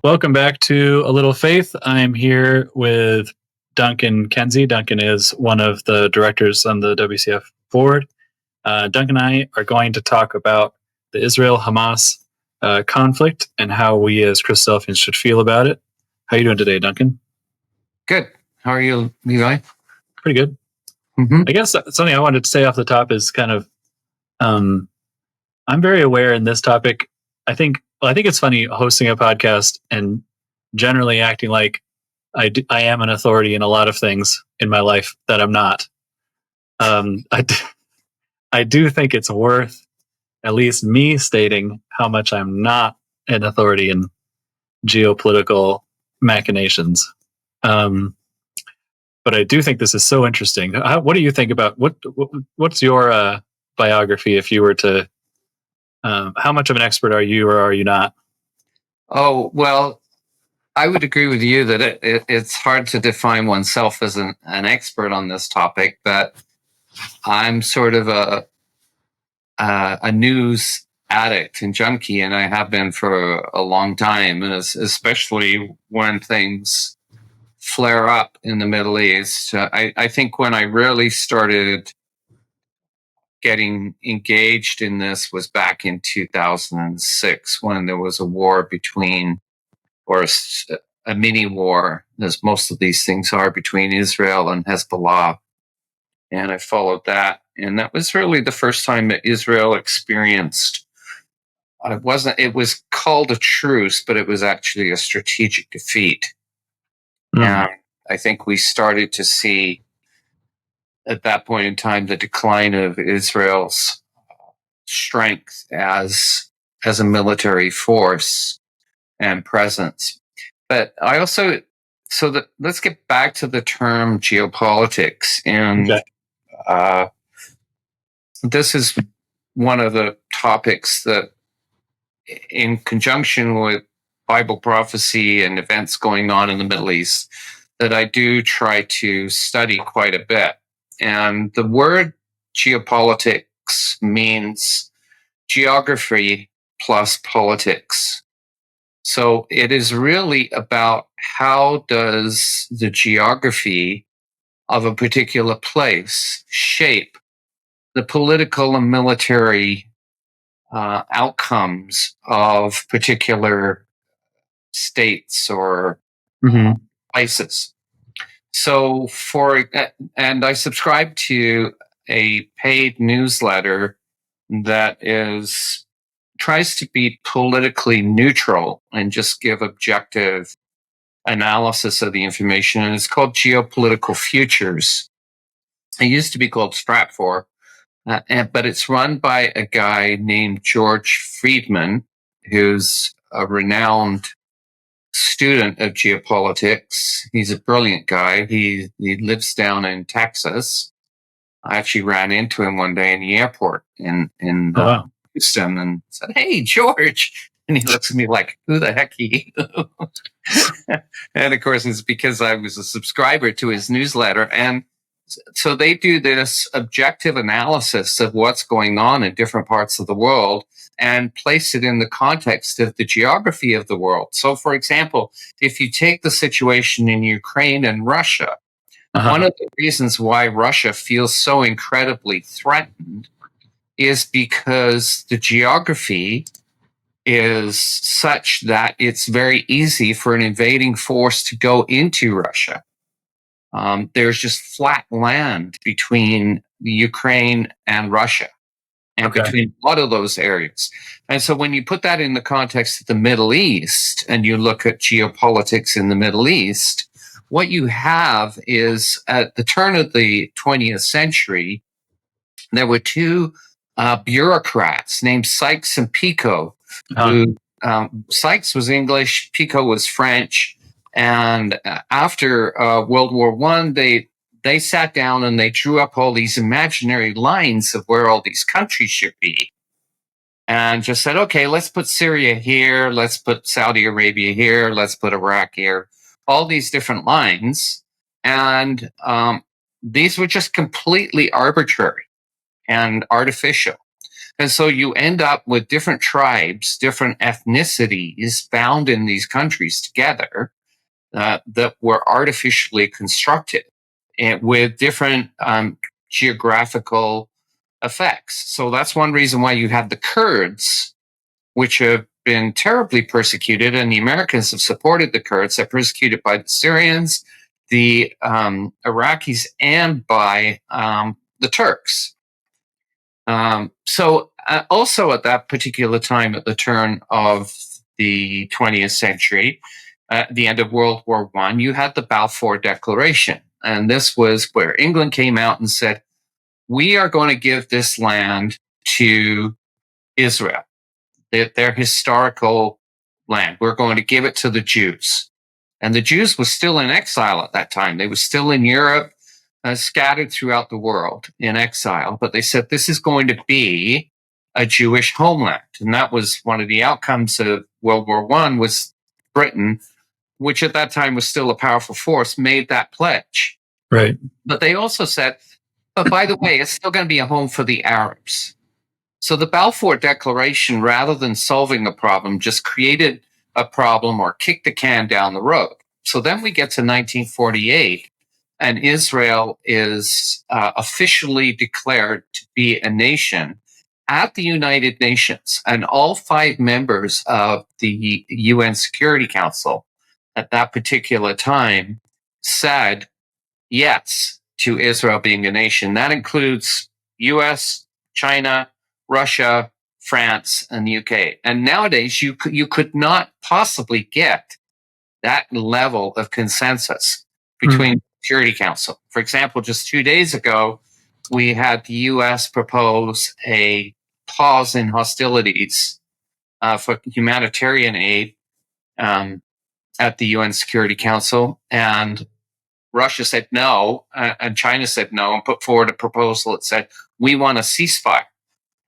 Welcome back to A Little Faith. I'm here with Duncan Kenzie. Duncan is one of the directors on the WCF board. Duncan and I are going to talk about the Israel-Hamas conflict and how we as Christadelphians should feel about it. How are you doing today, Duncan? Good. How are you, Levi? Pretty good. I guess something I wanted to say off the top is kind of, I'm very aware in this topic. I think it's funny hosting a podcast and generally acting like I am an authority in a lot of things in my life that I'm not. I do think it's worth at least me stating how much I'm not an authority in geopolitical machinations. But I do think this is so interesting. What do you think about what's your biography? If you were to, how much of an expert are you or are you not? Oh, well, I would agree with you that it's hard to define oneself as an expert on this topic, but I'm sort of a news addict and junkie, and I have been for a long time, and especially when things flare up in the Middle East. I think when I really started getting engaged in this was back in 2006 when there was a war between, or a mini war, as most of these things are, between Israel and Hezbollah. And I followed that. And that was really the first time that Israel experienced, it was called a truce, but it was actually a strategic defeat. And I think we started to see at that point in time the decline of Israel's strength as a military force and presence. But I also, let's get back to the term geopolitics. And this is one of the topics that, in conjunction with Bible prophecy and events going on in the Middle East, that I do try to study quite a bit. And the word geopolitics means geography plus politics. So it is really about how does the geography of a particular place shape the political and military outcomes of particular states or places. So and I subscribe to a paid newsletter that tries to be politically neutral and just give objective analysis of the information. And it's called Geopolitical Futures. It used to be called Stratfor, but it's run by a guy named George Friedman, who's a renowned student of geopolitics. He's a brilliant guy. He lives down in Texas. I actually ran into him one day in the airport in Houston and said, "Hey, George." And he looks at me like, "Who the heck are you?" And of course, it's because I was a subscriber to his newsletter. And so they do this objective analysis of what's going on in different parts of the world and place it in the context of the geography of the world. So, for example, if you take the situation in Ukraine and Russia, one of the reasons why Russia feels so incredibly threatened is because the geography is such that it's very easy for an invading force to go into Russia. There's just flat land between Ukraine and Russia and between a lot of those areas. And so when you put that in the context of the Middle East and you look at geopolitics in the Middle East, what you have is at the turn of the 20th century, there were two bureaucrats named Sykes and Picot. Who, Sykes was English, Picot was French. And after World War I, they sat down and they drew up all these imaginary lines of where all these countries should be. And just said, okay, let's put Syria here, let's put Saudi Arabia here, let's put Iraq here, all these different lines. And these were just completely arbitrary and artificial. And so you end up with different tribes, different ethnicities found in these countries together that were artificially constructed and with different geographical effects. So that's one reason why you have the Kurds, which have been terribly persecuted, and the Americans have supported the Kurds. They're persecuted by the Syrians, the Iraqis, and by the Turks. Also at that particular time, at the turn of the 20th century, at the end of World War I, you had the Balfour Declaration. And this was where England came out and said, we are going to give this land to Israel, their historical land. We're going to give it to the Jews. And the Jews were still in exile at that time. They were still in Europe, scattered throughout the world in exile. But they said, this is going to be a Jewish homeland. And that was one of the outcomes of World War I, was Britain, which at that time was still a powerful force, made that pledge. Right. But they also said, but by the way, it's still going to be a home for the Arabs. So the Balfour Declaration, rather than solving a problem, just created a problem or kicked the can down the road. So then we get to 1948, and Israel is officially declared to be a nation at the United Nations. And all 5 members of the UN Security Council at that particular time said yes to Israel being a nation. That includes US, China, Russia, France, and the UK. And nowadays, you could not possibly get that level of consensus between the Security Council. For example, just 2 days ago, we had the US propose a pause in hostilities for humanitarian aid at the UN Security Council, and Russia said no, and China said no, and put forward a proposal that said, we want a ceasefire.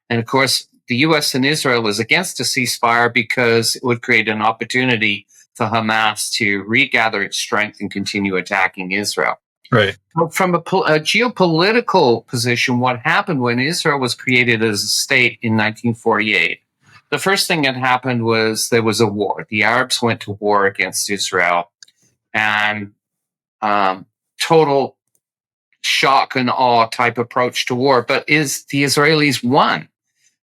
And of course, the US and Israel is against a ceasefire because it would create an opportunity for Hamas to regather its strength and continue attacking Israel. Right. From a geopolitical position, what happened when Israel was created as a state in 1948, the first thing that happened was there was a war. The Arabs went to war against Israel, and total shock and awe type approach to war. But the Israelis won.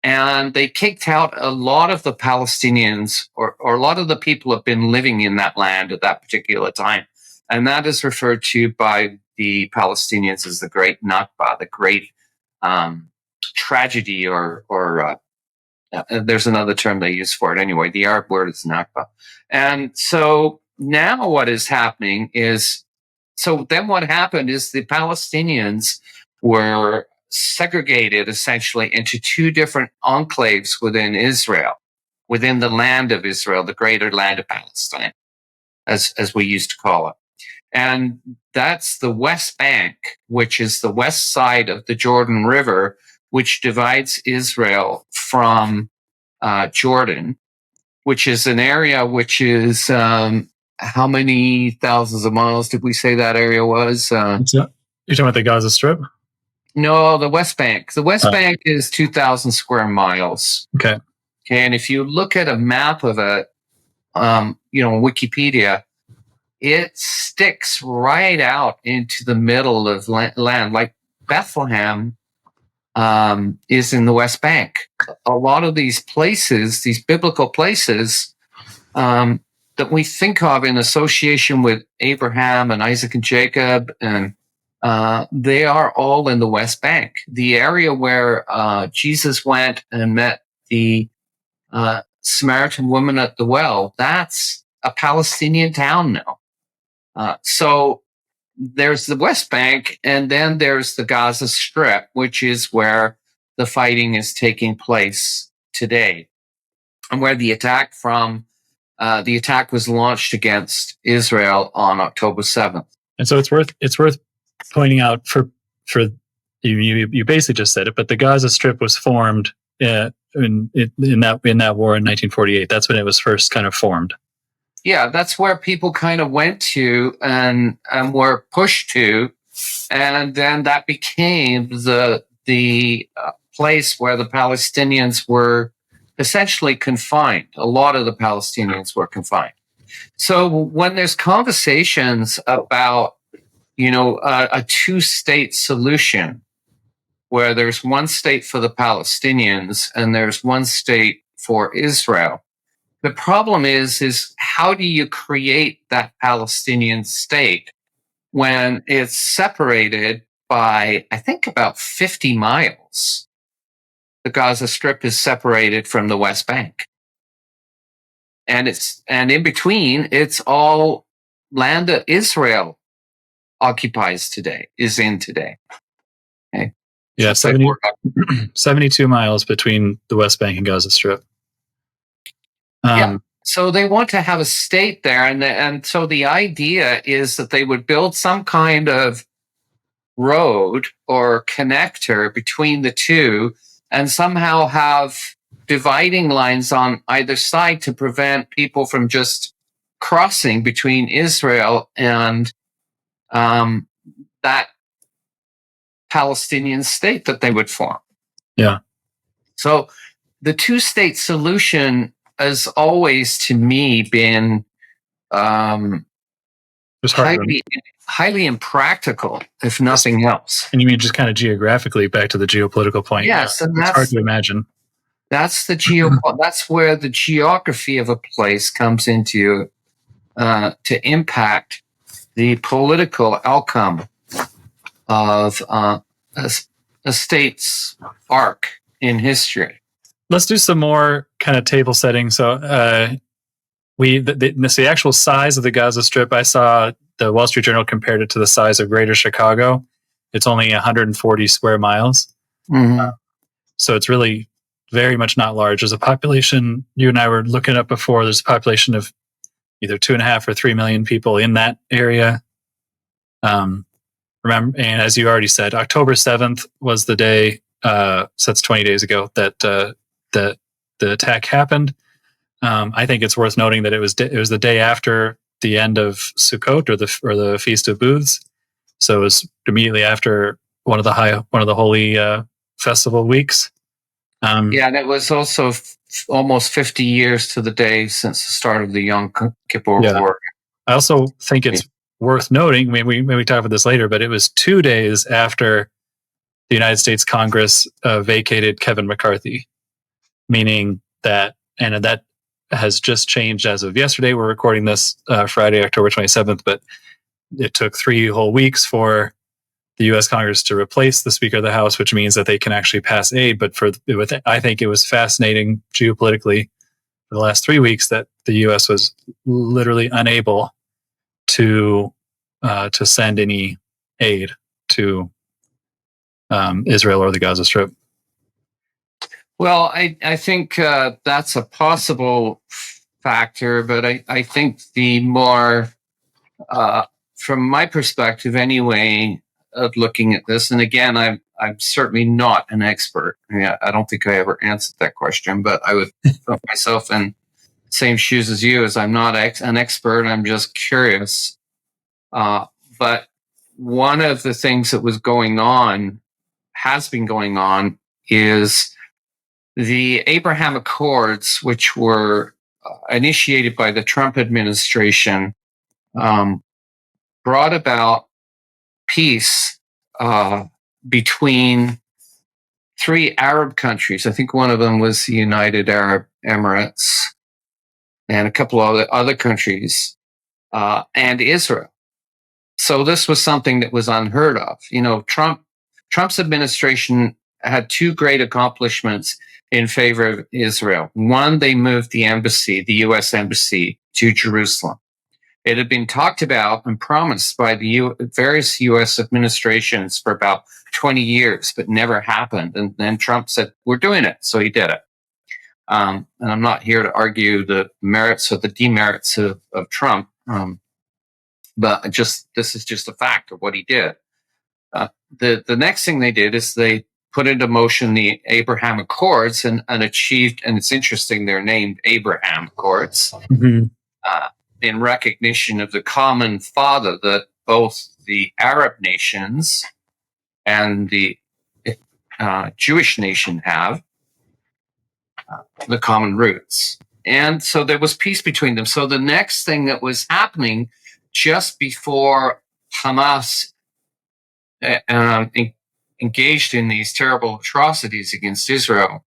And they kicked out a lot of the Palestinians, or a lot of the people who have been living in that land at that particular time. And that is referred to by the Palestinians as the Great Nakba, the great tragedy, or there's another term they use for it anyway. The Arab word is Nakba. And so now what is happening is, so then what happened is the Palestinians were segregated essentially into 2 different enclaves within Israel, within the land of Israel, the greater land of Palestine, as we used to call it. And that's the West Bank, which is the west side of the Jordan River, which divides Israel from Jordan, which is an area which is how many thousands of miles did we say that area was? You're talking about the Gaza Strip? No, the West Bank. The West Bank is 2,000 square miles. Okay. And if you look at a map of it, Wikipedia, it sticks right out into the middle of land. Like Bethlehem is in the West Bank. A lot of these places, these biblical places, that we think of in association with Abraham and Isaac and Jacob, and they are all in the West Bank. The area where Jesus went and met the Samaritan woman at the well, that's a Palestinian town now. So there's the West Bank, and then there's the Gaza Strip, which is where the fighting is taking place today, and where the attack was launched against Israel on October 7th. And so it's worth pointing out for you basically just said it, but the Gaza Strip was formed in that war in 1948. That's when it was first kind of formed. Yeah, that's where people kind of went to and were pushed to, and then that became the place where the Palestinians were essentially confined. A lot of the Palestinians were confined. So when there's conversations about, a two-state solution, where there's one state for the Palestinians and there's one state for Israel, the problem is how do you create that Palestinian state when it's separated by, I think, about 50 miles? The Gaza Strip is separated from the West Bank. And in between, it's all land that Israel occupies today, is in today. Okay. Yeah, 72 miles between the West Bank and Gaza Strip. Yeah. So they want to have a state there, and so the idea is that they would build some kind of road or connector between the two, and somehow have dividing lines on either side to prevent people from just crossing between Israel and that Palestinian state that they would form. Yeah. So the two-state solution has always, to me, been highly impractical, if nothing else. And you mean just kind of geographically, back to the geopolitical point? Yes, and it's hard to imagine. That's that's where the geography of a place comes into to impact the political outcome of a state's arc in history. Let's do some more kind of table setting. So the actual size of the Gaza Strip, I saw the Wall Street Journal compared it to the size of Greater Chicago. It's only 140 square miles. Mm-hmm. So it's really very much not large. There's a population, you and I were looking up before, there's a population of either 2.5 or 3 million people in that area. Remember, and as you already said, October 7th was the day, so that's 20 days ago, that the attack happened. I think it's worth noting that it was the day after the end of Sukkot, or the Feast of Booths. So it was immediately after one of the holy festival weeks. And it was also almost 50 years to the day since the start of the Yom Kippur War. I also think it's worth noting, maybe we talk about this later, but it was 2 days after the United States Congress vacated Kevin McCarthy, meaning that, and that has just changed as of yesterday. We're recording this Friday, October 27th, but it took 3 whole weeks for the U.S. Congress to replace the Speaker of the House, which means that they can actually pass aid. But I think it was fascinating geopolitically for the last 3 weeks that the U.S. was literally unable to send any aid to Israel or the Gaza Strip. Well, I think that's a possible factor, but I think the more, from my perspective anyway, of looking at this, and again, I'm certainly not an expert. I don't think I ever answered that question, but I would put myself in the same shoes as you, as I'm not an expert. I'm just curious. But one of the things that has been going on, is the Abraham Accords, which were initiated by the Trump administration, brought about peace between 3 Arab countries. I think one of them was the United Arab Emirates, and a couple of other countries, and Israel. So this was something that was unheard of. Trump's administration had 2 great accomplishments in favor of Israel. One, they moved the U.S. embassy, to Jerusalem. It had been talked about and promised by the various U.S. administrations for about 20 years, but never happened. And then Trump said, we're doing it. So he did it. And I'm not here to argue the merits or the demerits of Trump, but this is just a fact of what he did. The next thing they did is they put into motion the Abraham Accords and achieved, and it's interesting, they're named Abraham Accords, in recognition of the common father that both the Arab nations and the Jewish nation have, the common roots. And so there was peace between them. So the next thing that was happening just before Hamas engaged in these terrible atrocities against Israel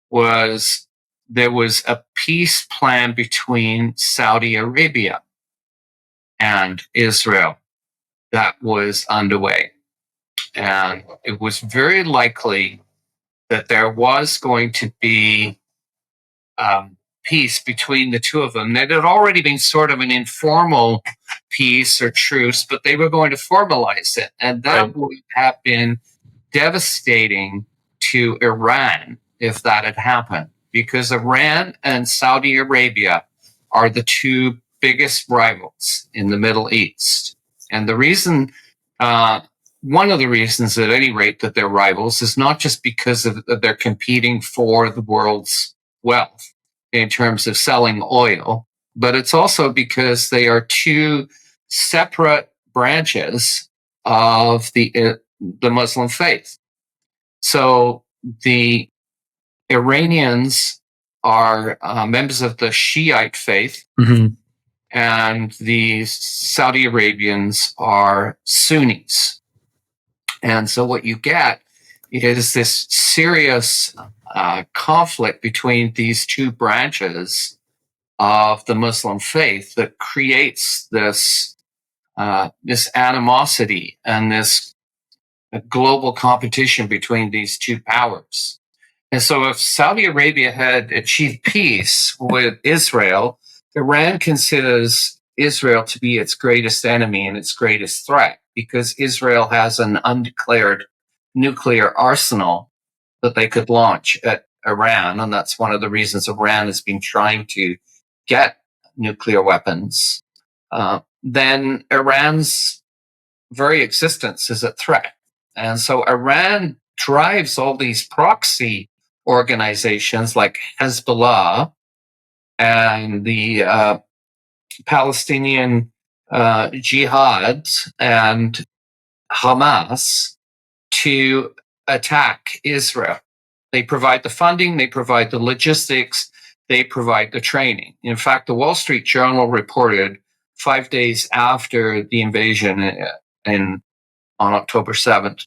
was there was a peace plan between Saudi Arabia and Israel that was underway. And it was very likely that there was going to be peace between the two of them. It had already been sort of an informal peace or truce, but they were going to formalize it. And that would have been devastating to Iran if that had happened, because Iran and Saudi Arabia are the two biggest rivals in the Middle East. And the reason, one of the reasons at any rate that they're rivals is not just because of they're competing for the world's wealth in terms of selling oil, but it's also because they are two separate branches of the Muslim faith. So the Iranians are members of the Shiite faith, and the Saudi Arabians are Sunnis. And so what you get is this serious conflict between these two branches of the Muslim faith that creates this animosity and this global competition between these two powers. And so if Saudi Arabia had achieved peace with Israel, Iran considers Israel to be its greatest enemy and its greatest threat, because Israel has an undeclared nuclear arsenal that they could launch at Iran. And that's one of the reasons Iran has been trying to get nuclear weapons. Then Iran's very existence is a threat. And so Iran drives all these proxy organizations like Hezbollah and the Palestinian Jihad and Hamas to attack Israel. They provide the funding, they provide the logistics, they provide the training. In fact, the Wall Street Journal reported 5 days after the invasion on October 7th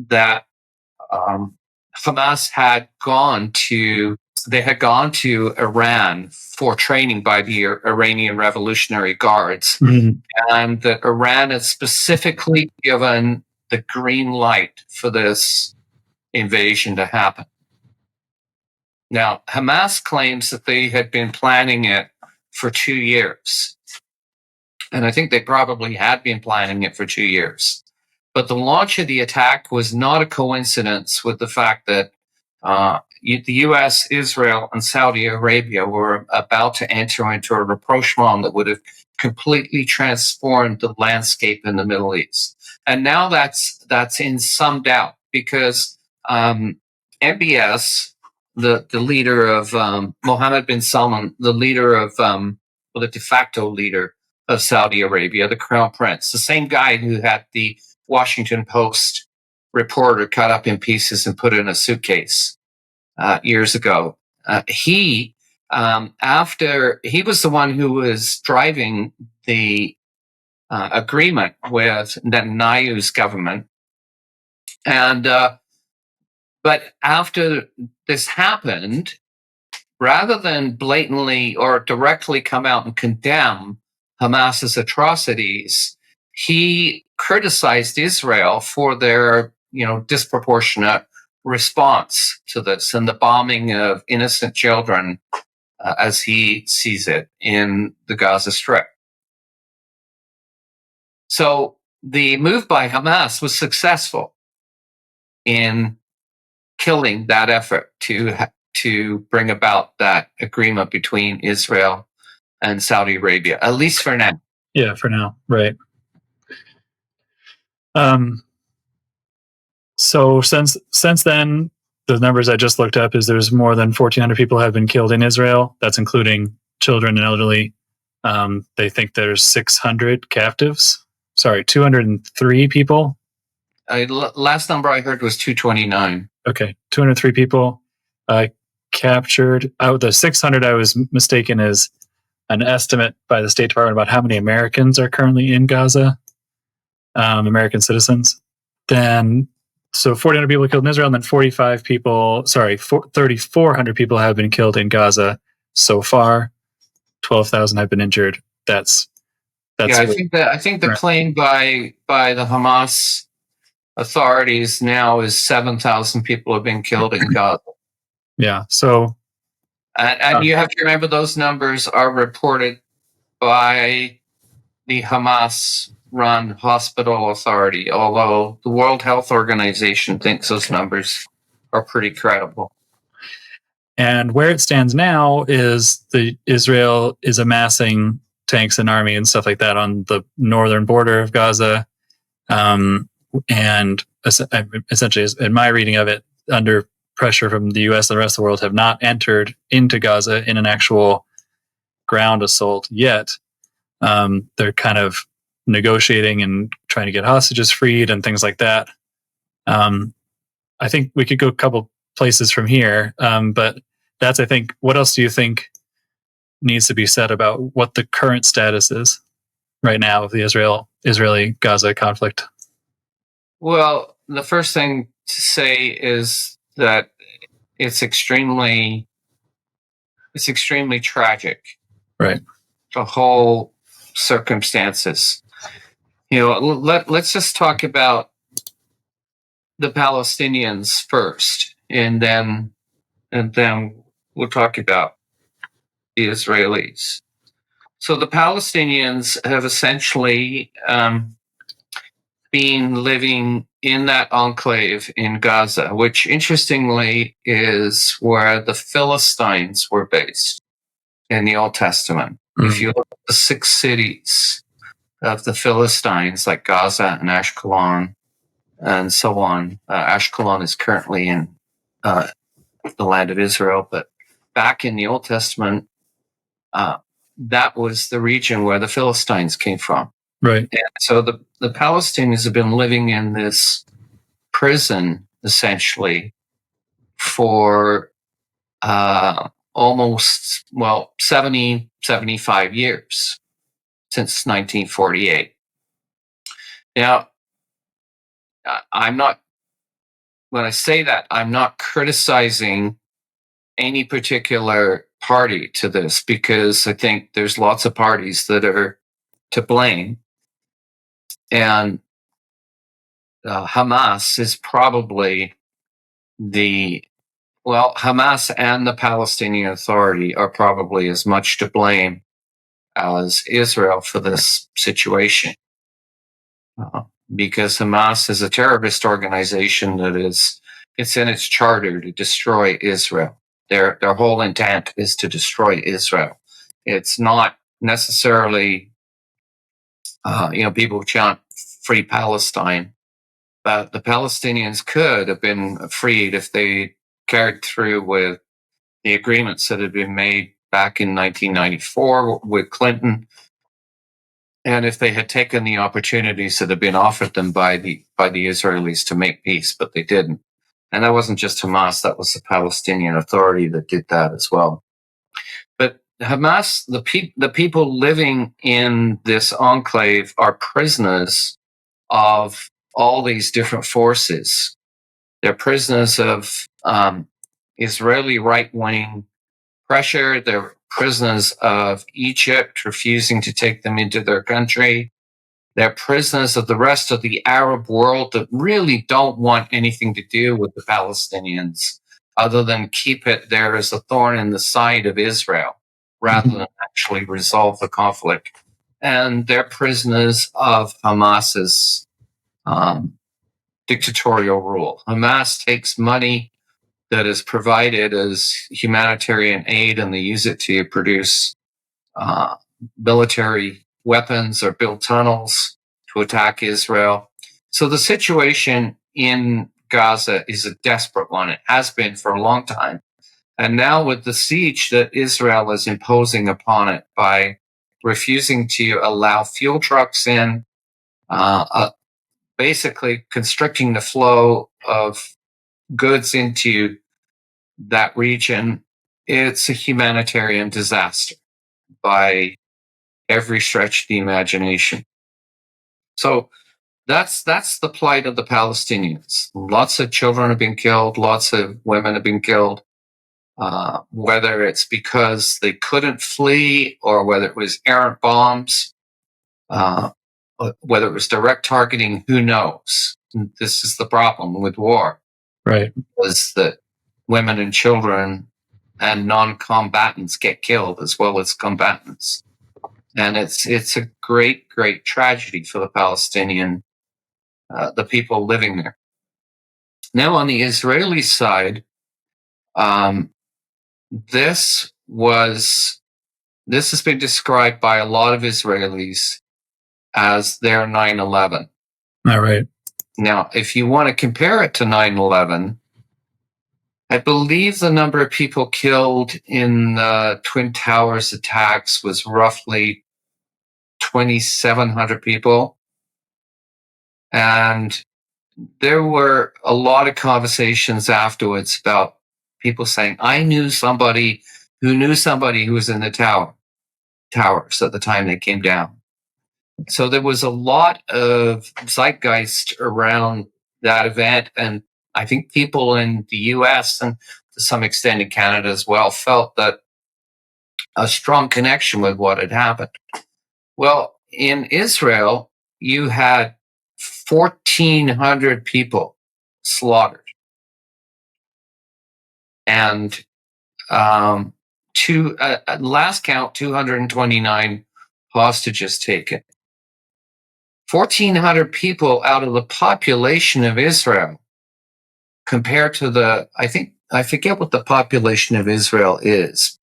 that Hamas had gone to Iran for training by the Iranian Revolutionary Guards, and that Iran had specifically given the green light for this invasion to happen. Now, Hamas claims that they had been planning it for 2 years. And I think they probably had been planning it for 2 years. But the launch of the attack was not a coincidence with the fact that the U.S., Israel, and Saudi Arabia were about to enter into a rapprochement that would have completely transformed the landscape in the Middle East. And now that's in some doubt, because MBS, the leader of Mohammed bin Salman, the leader of the de facto leader of Saudi Arabia, the crown prince, the same guy who had the Washington Post reporter cut up in pieces and put in a suitcase years ago. He was the one who was driving the agreement with Netanyahu's government, and but after this happened, rather than blatantly or directly come out and condemn Hamas's atrocities, he criticized Israel for their, disproportionate response to this and the bombing of innocent children, as he sees it, in the Gaza Strip. So the move by Hamas was successful in killing that effort to bring about that agreement between Israel and Saudi Arabia, at least for now. Yeah, for now, right. So since then, the numbers I just looked up is there's more than 1,400 people have been killed in Israel. That's including children and elderly. They think there's 600 captives. Sorry, 203 people Last number I heard was 229. Okay, 203 people captured. The 600 I was mistaken is an estimate by the State Department about how many Americans are currently in Gaza, American citizens. Then, so 1,400 people killed in Israel, and then 3,400 people have been killed in Gaza so far. 12,000 have been injured. That's yeah. I think the claim by the Hamas authorities now is 7,000 people have been killed in Gaza. Yeah. So, and you have to remember those numbers are reported by the Hamas-run hospital authority, although the World Health Organization thinks those numbers are pretty credible. And where it stands now is Israel is amassing tanks and army and stuff like that on the northern border of Gaza. And essentially, in my reading of it, under pressure from the U.S. and the rest of the world, have not entered into Gaza in an actual ground assault yet. They're kind of negotiating and trying to get hostages freed and things like that. I think we could go a couple places from here, but that's, I think, what else do you think needs to be said about what the current status is right now of the Israeli-Gaza conflict? Well, the first thing to say is that it's extremely tragic. Right. The whole circumstances. Let's just talk about the Palestinians first, and then we'll talk about the Israelis. So the Palestinians have essentially been living in that enclave in Gaza, which interestingly is where the Philistines were based in the Old Testament. Mm-hmm. If you look at the 6 cities of the Philistines, like Gaza and Ashkelon and so on, Ashkelon is currently in the land of Israel, but back in the Old Testament, that was the region where the Philistines came from. Right. And so the Palestinians have been living in this prison, essentially, for almost, 75 years, since 1948. Now, when I say that, I'm not criticizing any particular party to this, because I think there's lots of parties that are to blame. And Hamas is probably Hamas and the Palestinian Authority are probably as much to blame as Israel for this situation. Because Hamas is a terrorist organization it's in its charter to destroy Israel. Their whole intent is to destroy Israel. It's not necessarily, people chant free Palestine, but the Palestinians could have been freed if they carried through with the agreements that had been made back in 1994 with Clinton, and if they had taken the opportunities that had been offered them by the Israelis to make peace, but they didn't. And that wasn't just Hamas, that was the Palestinian Authority that did that as well. But Hamas, the people living in this enclave are prisoners of all these different forces. They're prisoners of Israeli right-wing pressure. They're prisoners of Egypt refusing to take them into their country. They're prisoners of the rest of the Arab world that really don't want anything to do with the Palestinians, other than keep it there as a thorn in the side of Israel, rather than actually resolve the conflict. And they're prisoners of Hamas's dictatorial rule. Hamas takes money that is provided as humanitarian aid, and they use it to produce military weapons or build tunnels to attack Israel. So the situation in Gaza is a desperate one. It has been for a long time. And now with the siege that Israel is imposing upon it by refusing to allow fuel trucks in, basically constricting the flow of goods into that region. It's a humanitarian disaster by every stretch of the imagination. So that's the plight of the Palestinians. Lots of children have been killed. Lots of women have been killed. Whether it's because they couldn't flee or whether it was errant bombs, whether it was direct targeting, who knows? This is the problem with war. Right. Was that women and children and non-combatants get killed as well as combatants. And it's a great, great tragedy for the Palestinian, the people living there. Now, on the Israeli side, this has been described by a lot of Israelis as their 9/11. All right. Now, if you want to compare it to 9/11, I believe the number of people killed in the Twin Towers attacks was roughly 2,700 people. And there were a lot of conversations afterwards about people saying, I knew somebody who was in the towers at the time they came down. So there was a lot of zeitgeist around that event. And I think people in the US and to some extent in Canada as well felt that a strong connection with what had happened. Well, in Israel, you had 1,400 people slaughtered. And last count, 229 hostages taken. 1,400 people out of the population of Israel, compared to I forget what the population of Israel is.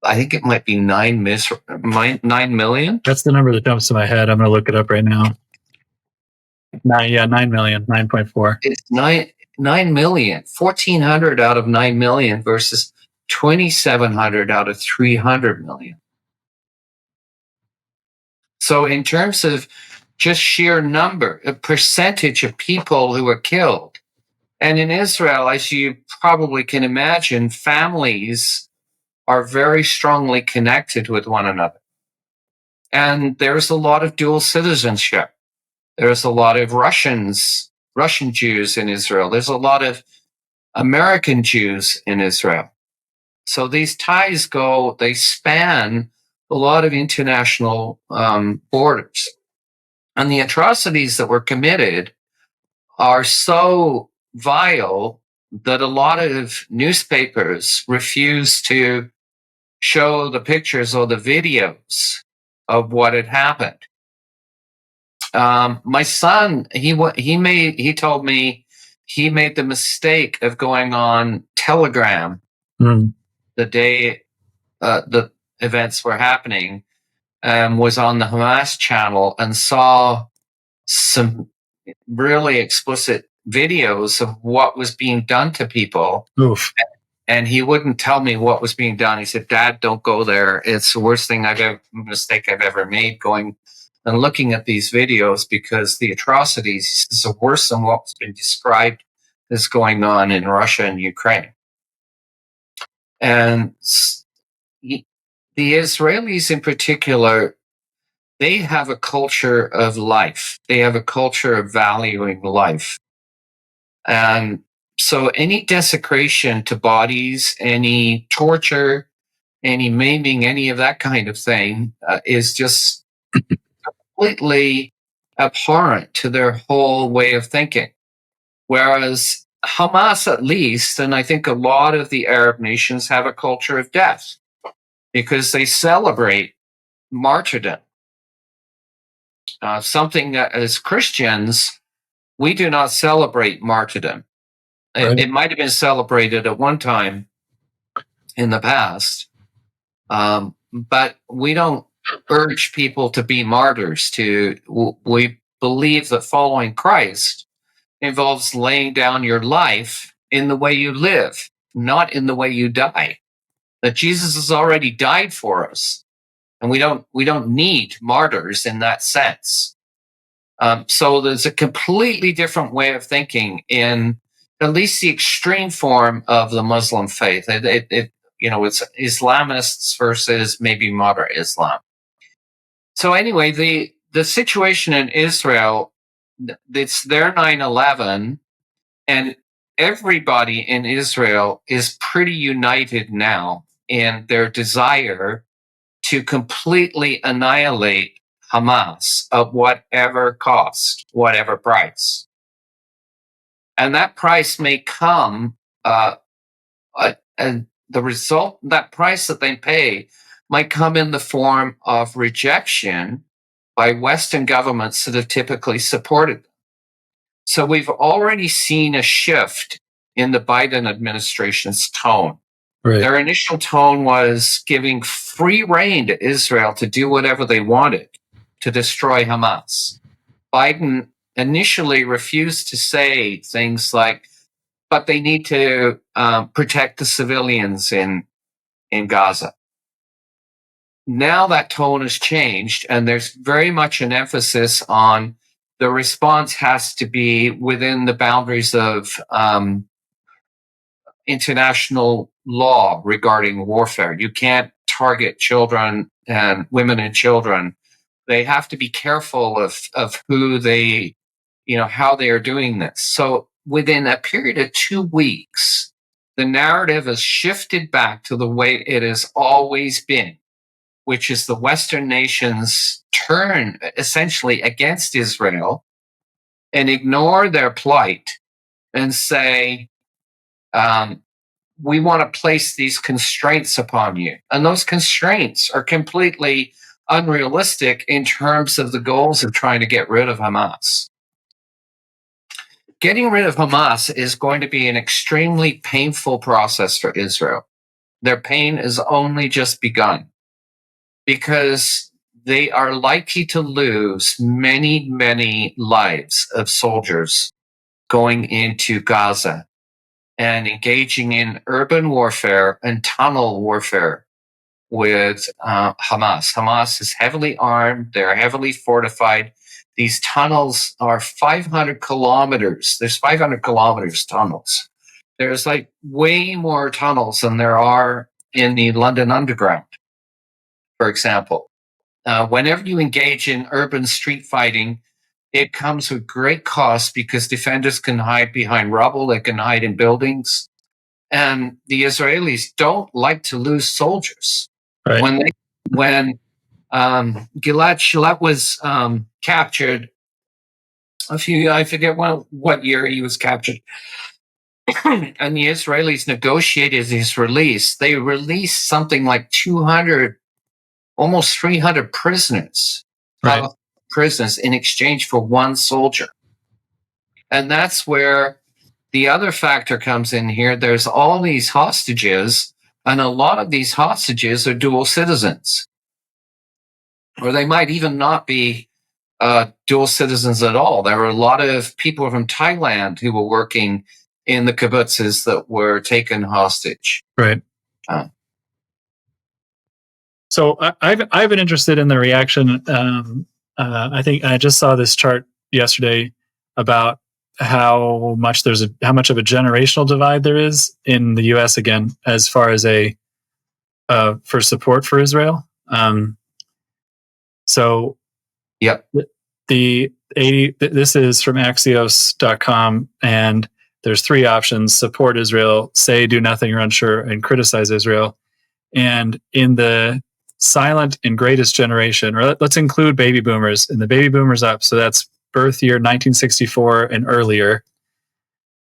I think it might be 9 million. That's the number that jumps to my head. I'm going to look it up right now. 9 million, 9.4. It's 9 million. 1,400 out of 9 million versus 2,700 out of 300 million. So in terms of just sheer number, a percentage of people who were killed. And in Israel, as you probably can imagine, families are very strongly connected with one another. And there's a lot of dual citizenship. There's a lot of Russian Jews in Israel. There's a lot of American Jews in Israel. So these ties they span a lot of international borders. And the atrocities that were committed are so vile that a lot of newspapers refuse to show the pictures or the videos of what had happened. My son, he told me he made the mistake of going on Telegram the day the events were happening, was on the Hamas channel and saw some really explicit videos of what was being done to people. Oof. And he wouldn't tell me what was being done. He said, Dad, don't go there. It's the worst mistake I've ever made going and looking at these videos, because the atrocities is worse than what's been described as going on in Russia and Ukraine. And the Israelis in particular, they have a culture of life. They have a culture of valuing life. And so any desecration to bodies, any torture, any maiming, any of that kind of thing is just completely abhorrent to their whole way of thinking. Whereas Hamas, at least, and I think a lot of the Arab nations have a culture of death because they celebrate martyrdom. Something that as Christians, we do not celebrate martyrdom. Right. It might have been celebrated at one time in the past, but we don't urge people to be martyrs. We believe that following Christ involves laying down your life in the way you live, not in the way you die. That Jesus has already died for us, and we don't need martyrs in that sense. So there's a completely different way of thinking in at least the extreme form of the Muslim faith. It's Islamists versus maybe moderate Islam. So anyway, the situation in Israel, it's their 9/11, and everybody in Israel is pretty united now in their desire to completely annihilate Hamas at whatever cost, whatever price. And that price may come, and the result, that price that they pay might come in the form of rejection by Western governments that have typically supported them. So we've already seen a shift in the Biden administration's tone. Right. Their initial tone was giving free rein to Israel to do whatever they wanted to destroy Hamas. Biden initially refused to say things like, but they need to protect the civilians in Gaza. Now that tone has changed, and there's very much an emphasis on the response has to be within the boundaries of international law regarding warfare. You can't target children and women and children. They have to be careful of who they, how they are doing this. So within a period of 2 weeks, the narrative has shifted back to the way it has always been, which is the Western nations turn essentially against Israel and ignore their plight and say, we want to place these constraints upon you. And those constraints are completely unrealistic in terms of the goals of trying to get rid of Hamas. Getting rid of Hamas is going to be an extremely painful process for Israel. Their pain has only just begun because they are likely to lose many, many lives of soldiers going into Gaza and engaging in urban warfare and tunnel warfare with Hamas. Hamas is heavily armed. They're heavily fortified. These tunnels are 500 kilometers. There's 500 kilometers tunnels. There's like way more tunnels than there are in the London Underground, for example. Whenever you engage in urban street fighting, it comes with great cost because defenders can hide behind rubble. They can hide in buildings. And the Israelis don't like to lose soldiers. Right. When Gilad Shalit was captured, I forget what year he was captured, and the Israelis negotiated his release. They released something like 200, almost 300 prisoners, right, prisoners in exchange for one soldier. And that's where the other factor comes in here. There's all these hostages, and a lot of these hostages are dual citizens. Or they might even not be dual citizens at all. There were a lot of people from Thailand who were working in the kibbutzes that were taken hostage. Right. So I've been interested in the reaction. I think I just saw this chart yesterday about how much of a generational divide there is in the U.S. again, as far as for support for Israel. So, yep. This is from Axios.com, and there's 3 options: support Israel, say do nothing or unsure, and criticize Israel. And in the silent and greatest generation, or let's include baby boomers, and the baby boomers up, so that's birth year 1964 and earlier.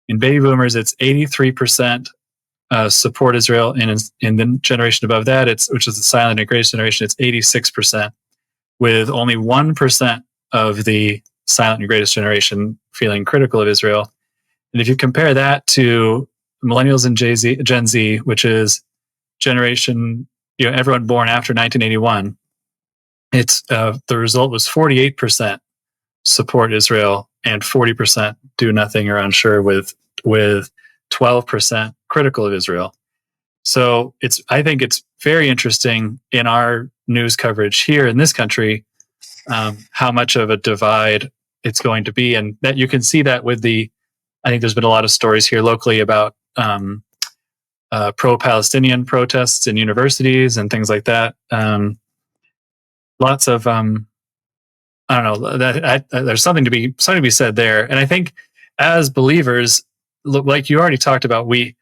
In baby boomers, it's 83% support Israel, and in the generation above that, which is the silent and greatest generation, it's 86%, with only 1% of the silent and greatest generation feeling critical of Israel. And if you compare that to millennials and Gen Z, which is generation, everyone born after 1981, it's the result was 48% support Israel and 40% do nothing or unsure, with 12% critical of Israel. So I think it's very interesting in our news coverage here in this country, how much of a divide it's going to be, and that you can see that with I think there's been a lot of stories here locally about pro-Palestinian protests in universities and things like that. Lots of I don't know, there's something to be said there, and I think as believers, like you already talked about, we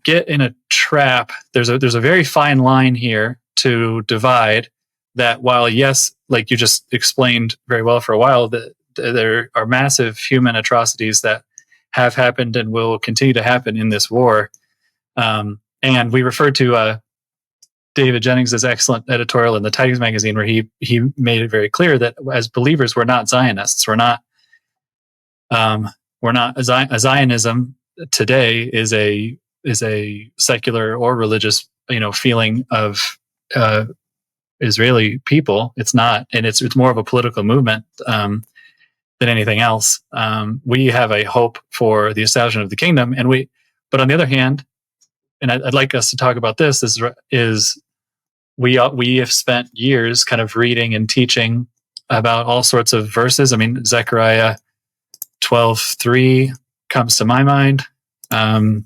get in a trap. There's a very fine line here to divide that. While yes, like you just explained very well for a while, that there are massive human atrocities that have happened and will continue to happen in this war, and we referred to David Jennings' excellent editorial in the Tidings magazine, where he made it very clear that as believers, we're not Zionists. We're not Zionism today is a secular or religious feeling of Israeli people. It's not, and it's more of a political movement than anything else. We have a hope for the establishment of the kingdom, but on the other hand, and I'd like us to talk about this is we have spent years kind of reading and teaching about all sorts of verses. I mean, Zechariah 12:3 comes to my mind. I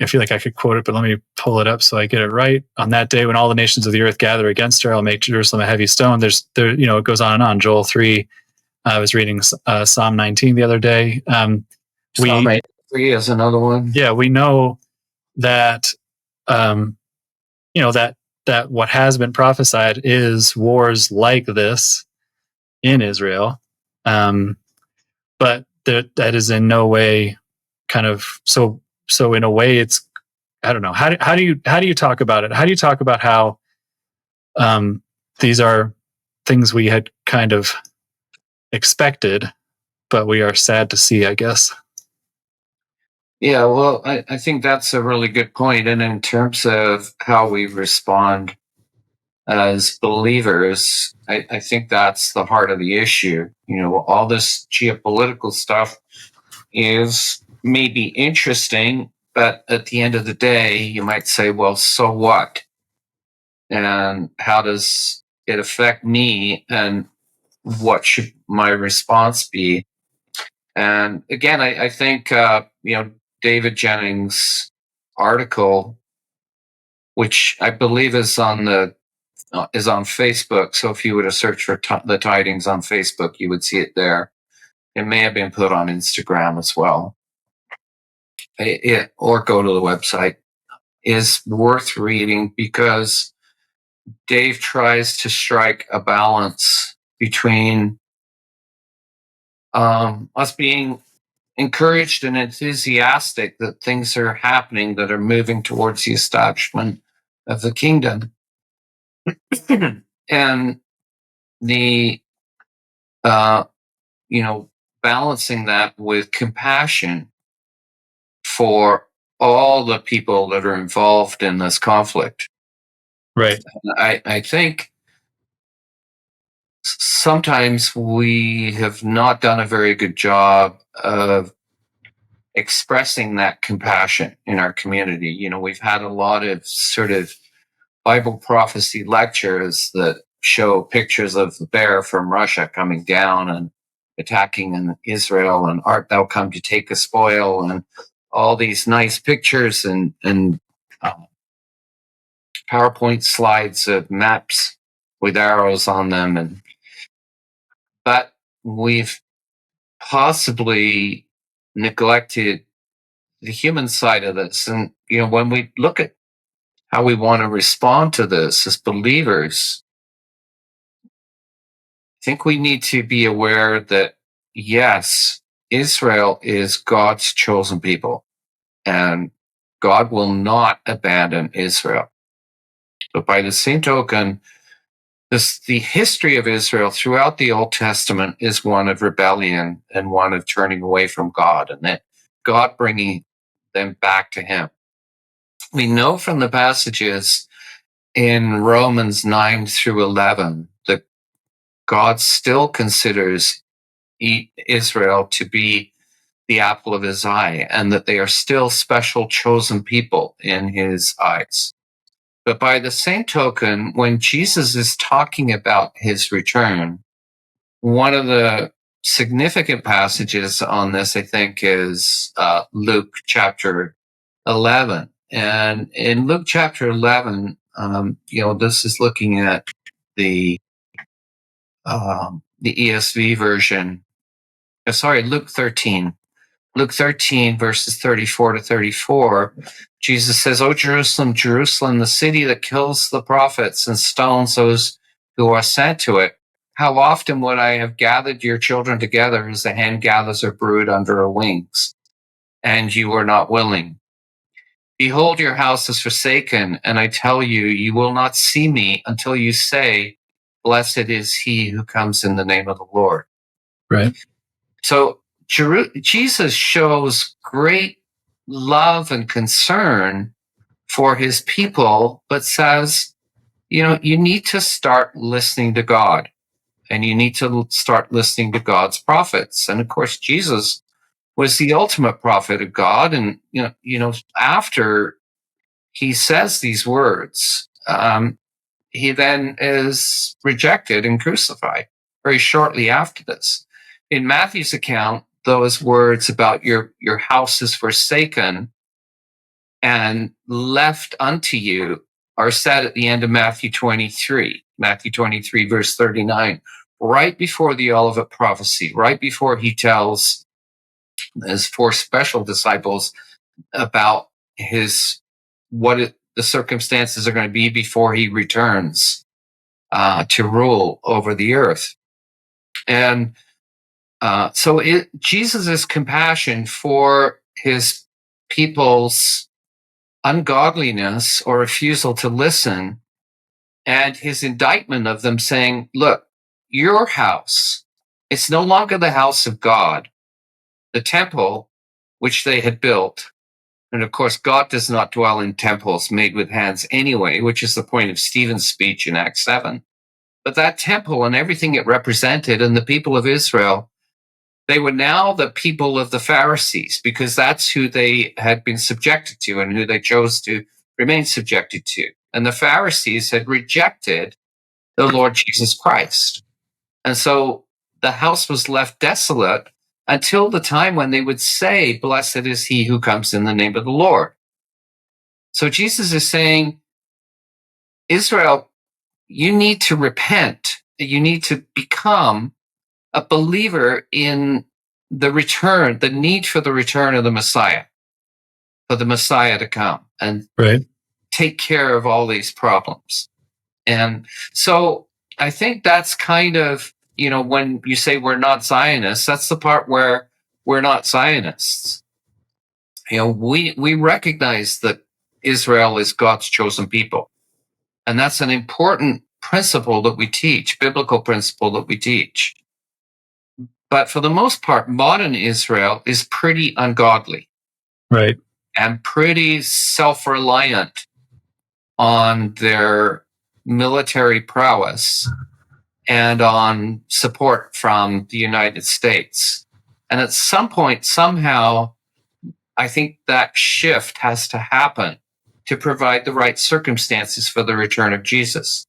feel like I could quote it, but let me pull it up so I get it right. On that day, when all the nations of the earth gather against her, I'll make Jerusalem a heavy stone. It goes on and on. Joel 3. I was reading Psalm 19 the other day. Psalm 3 is another one. Yeah, we know that. That what has been prophesied is wars like this in Israel, but that is in no way kind of so. In a way, it's, I don't know, how do you talk about it? How do you talk about how these are things we had kind of expected, but we are sad to see, I guess. Yeah, well, I think that's a really good point. And in terms of how we respond as believers, I think that's the heart of the issue. All this geopolitical stuff is maybe interesting, but at the end of the day, you might say, well, so what? And how does it affect me? And what should my response be? And again, I think, David Jennings' article, which I believe is on Facebook. So if you were to search for the Tidings on Facebook, you would see it there. It may have been put on Instagram as well. Or go to the website. Is worth reading because Dave tries to strike a balance between us being encouraged and enthusiastic that things are happening that are moving towards the establishment of the kingdom, and the balancing that with compassion for all the people that are involved in this conflict. Right. I think sometimes we have not done a very good job of expressing that compassion in our community. We've had a lot of sort of Bible prophecy lectures that show pictures of the bear from Russia coming down and attacking Israel, and art thou come to take a spoil, and all these nice pictures and PowerPoint slides of maps with arrows on them. But we've possibly neglected the human side of this. And, when we look at how we want to respond to this as believers, I think we need to be aware that, yes, Israel is God's chosen people, and God will not abandon Israel. But by the same token, the history of Israel throughout the Old Testament is one of rebellion and one of turning away from God, and that God bringing them back to him. We know from the passages in Romans 9 through 11 that God still considers Israel to be the apple of his eye, and that they are still special chosen people in his eyes. But by the same token, when Jesus is talking about his return, one of the significant passages on this, I think, is Luke chapter 11. And in Luke chapter 11, this is looking at the ESV version. Luke 13. Luke 13, verses 34 to 34, Jesus says, "O Jerusalem, Jerusalem, the city that kills the prophets and stones those who are sent to it. How often would I have gathered your children together as a hen gathers her brood under her wings, and you were not willing. Behold, your house is forsaken, and I tell you, you will not see me until you say, Blessed is he who comes in the name of the Lord." Right. So Jesus shows great love and concern for his people, but says, you need to start listening to God, and you need to start listening to God's prophets. And of course, Jesus was the ultimate prophet of God. And, after he says these words, he then is rejected and crucified very shortly after this. In Matthew's account, those words about your house is forsaken and left unto you are said at the end of Matthew 23, verse 39, right before the Olivet prophecy, right before he tells his four special disciples about the circumstances are going to be before he returns to rule over the earth. And Jesus' compassion for his people's ungodliness or refusal to listen, and his indictment of them saying, look, your house, it's no longer the house of God, the temple which they had built. And of course, God does not dwell in temples made with hands anyway, which is the point of Stephen's speech in Acts 7. But that temple and everything it represented, and the people of Israel, they were now the people of the Pharisees, because that's who they had been subjected to and who they chose to remain subjected to. And the Pharisees had rejected the Lord Jesus Christ. And so the house was left desolate until the time when they would say, Blessed is he who comes in the name of the Lord. So Jesus is saying, Israel, you need to repent. You need to become a believer in the need for the return of the Messiah, for the Messiah to come and take care of all these problems. And so I think that's kind of, when you say we're not Zionists, that's the part where we're not Zionists. We recognize that Israel is God's chosen people. And that's an important principle that we teach, biblical principle that we teach. But for the most part, modern Israel is pretty ungodly. Right. And pretty self-reliant on their military prowess and on support from the United States. And at some point, somehow, I think that shift has to happen to provide the right circumstances for the return of Jesus.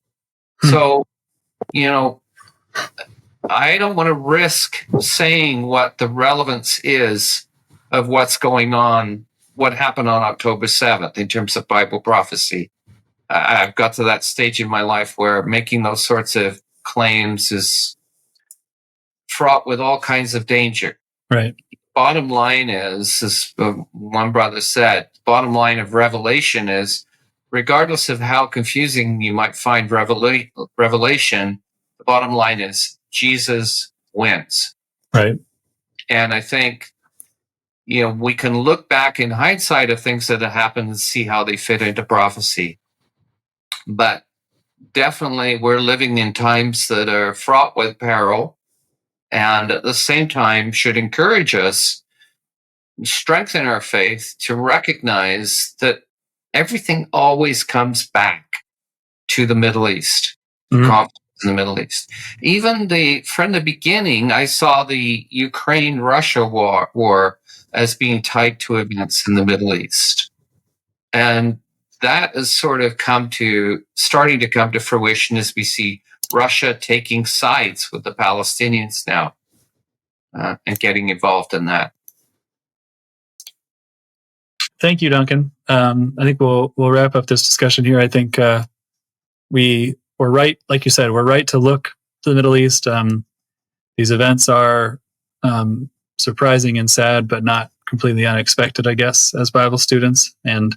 So, I don't want to risk saying what the relevance is of what's going on, what happened on October 7th in terms of Bible prophecy. I've got to that stage in my life where making those sorts of claims is fraught with all kinds of danger. Right. Bottom line is, as one brother said, bottom line of Revelation is, regardless of how confusing you might find Revelation, the bottom line is Jesus wins. Right. And I think, we can look back in hindsight of things that have happened and see how they fit into prophecy. But definitely we're living in times that are fraught with peril, and at the same time should encourage us, strengthen our faith to recognize that everything always comes back to the Middle East, conflict in the Middle East. Even from the beginning, I saw the Ukraine-Russia war as being tied to events in the Middle East. And that is sort of starting to come to fruition as we see Russia taking sides with the Palestinians now and getting involved in that. Thank you, Duncan. I think we'll wrap up this discussion here. I think we're right, like you said, we're right to look to the Middle East. These events are surprising and sad, but not completely unexpected, I guess, as Bible students. And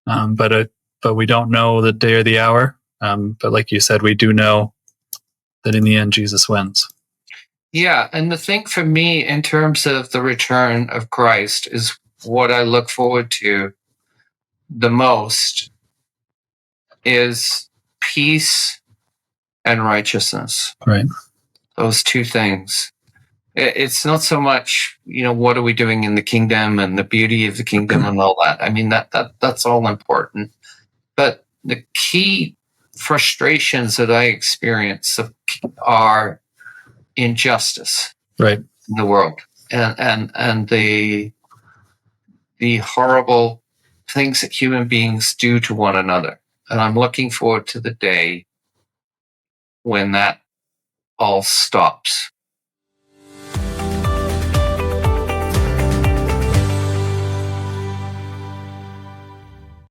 but we don't know the day or the hour. But like you said, we do know that in the end, Jesus wins. Yeah, and the thing for me in terms of the return of Christ is what I look forward to the most is peace and righteousness. Right. Those two things. It's not so much, what are we doing in the kingdom and the beauty of the kingdom and all that. I mean, that's all important. But the key frustrations that I experience are injustice, right, in the world, and the horrible things that human beings do to one another. And I'm looking forward to the day when that all stops.